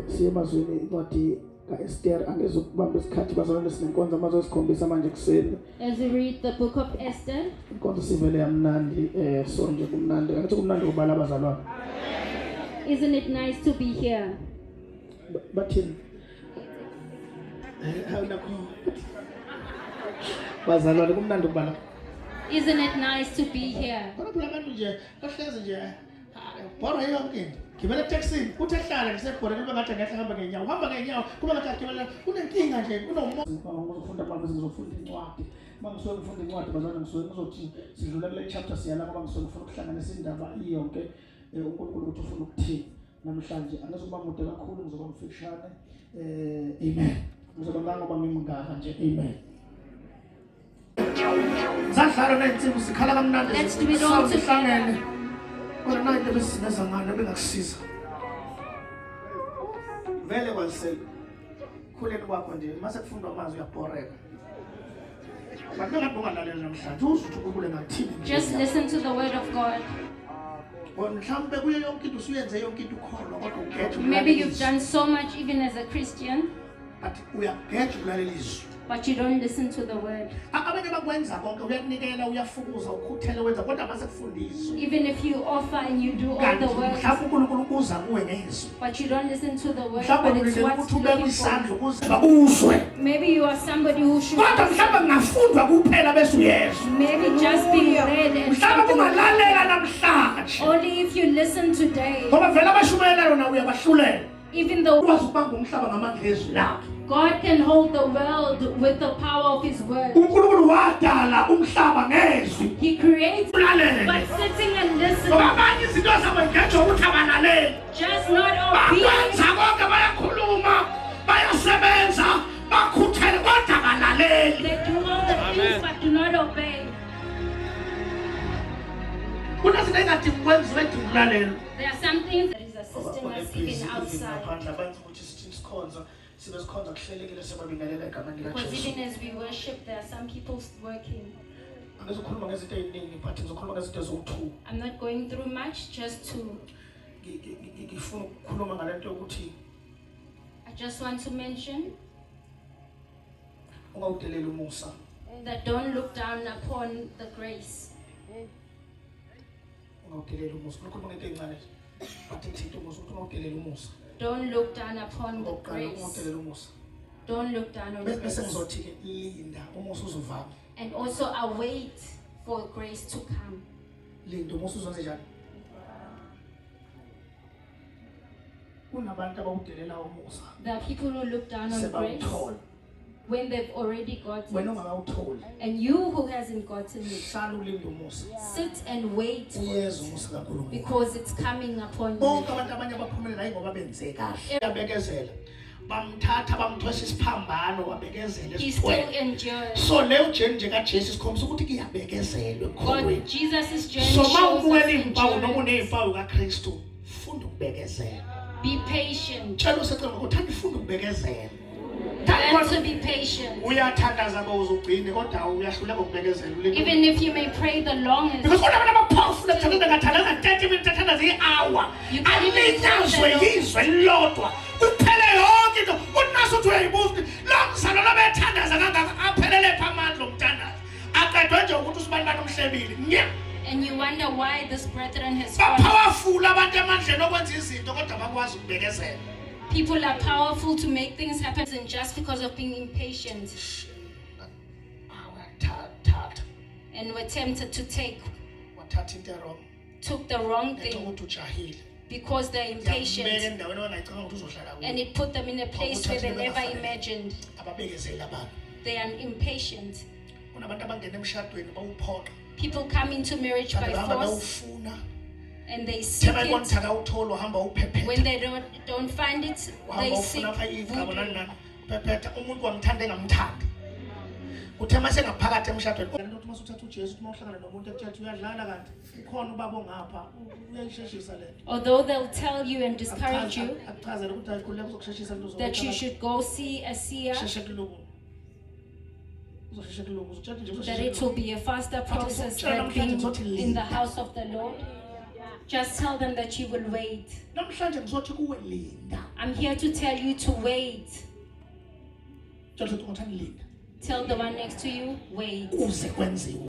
Siyemazweni incwadi kaEsther angezukubamba isikhathi bazalwane sinenkonzo amazosikhombisa manje kuseni. As we read the book of Esther, inkonzo sivele yamnandi so nje kumnandi ngathi kumnandi kubala abazalwane. Isn't it nice to be here? Bathini awunakho bazalwane kumnandi kubala. Isn't it nice to be here? Kodwa abantu nje bahlezi nje bora yonke gibela taxi uthi ehlala ngisebhora kuba ngathi ngehla hamba ngenyawo uhamba ngenyawo kuba ngathi agibela unenkinga nje kunomoya ngizofunda manje ngizofunda incwadi mangisuke ngifunda incwadi bazalwane ngisuke ngizothi sidlula kule chapter siyala ngoba ngisuke ngifuna ukuhlanganisa indaba iyonke uNkulunkulu ukuthi ufuna ukuthini namhlanje angazokuba mude kakhulu ngizoba mfishane amen ngizoba ngoba ngimngaka nje amen. Zahlala nensimbi sikhala kamnandi. Let's do it all together. Kodwa nayo besineza ngane bengakusiza. Vele kwalisela. Khuleni kwakho nje mase kufundwa amazwi uyabhoreka. Bantu ngabongalaleli namhlanje uzuthi ukubule ngathini. Just listen to the word of God. Mhlawumbe kuye yonke into usuyenze yonke into ukholwa kodwa ugethe. Maybe you've done so much even as a Christian, but uyagethe ukulalela izwi. but you don't listen to the word. Abanye bakwenza konke uyakunikela uyafukuza ukhuthele wenza kodwa mase kufundiswa. Even if you offer and you do all the work, mhlawumbe uNkulunkulu kuza kuwe ngezwi. but you don't listen to the word, but it's what's looking for. Maybe you are somebody who should kodwa mhlawumbe ngafundwa kuphela bese uyezwa. maybe just being read and mhlawumbe ungalalela namhlanje. only if you listen today. Ngoba vele abashumayela yona uyabahlulela. Even though ubanga umhlaba ngamandla ezwi lakhe. God can hold the world with the power of His word. uNkulunkulu wadala umhlaba ngezwi. He creates, ulalele. but sitting and listening, abanye izinto zabo ngetsho ukuthi abanaleli. just not obeying. Bakwenza konke bayakhuluma bayasebenza bakhuthele kodwa abanaleli. They do all the things but do not obey. Kunazinto engathi kwenziwe ngikulalela. There are some things that is assisting us even outside. Because even as we worship, there are some people working. I'm not going through much, just to. I just want to mention that don't look down upon the grace. Don't look down upon the grace. Don't look down on grace. And also await for grace to come. There are people who look down on grace when they've already gotten it. And you who hasn't gotten it, sit and wait for it, because it's coming upon you. Bamthatha bamthwesa isiphambano wabekezela He still endures. so leyo journey nje kaJesu sikhombisa ukuthi kuyabekezelwe khona. Jesus' journey So shows mawubuwela us impawu noma endurance. unezimpawu kaKristu funda ukubekezela. Be patient. Tshela usecela ukuthi ufunda ukubekezela. Learn to be patient. Uyathandaza bawuzugcine kodwa uyahluleka ukubekezela. Even if you may pray the longest, Because when I'm powerful, I'm telling you, 30 minutes, an hour. You can even say Lodwa. Uphele yonke into. Unaso to uyayibuzwa. Lomsana lobethandaza kangaka aphelele phamandla omthandaza. Aqedwe nje ukuthi usibani bani umhlebile. Nya. and you wonder why this brethren has Ba fallen. powerful kunabantu amandleni okwenza izinto kodwa bakwazi ukubekezela. People are powerful to make things happen and just because of being impatient. And were tempted to took the wrong thing because they're impatient. And it put them in a place where they never imagined. They are impatient. People come into marriage by force and they seek it. When they don't find it, they seek voodoo. Uthema sengaphakathi emshadweni ukuthi masuthatha uJesu uhlangana nomuntu ekuthi uyadlala kanti ukhona ubaba ongapha uyayisheshisa lento. Although they'll tell you and discourage you that you should go see a seer, that it will be a faster process than being in the house of the Lord, just tell them that you will wait. I'm here to tell you to wait. Tell the one next to you, wait.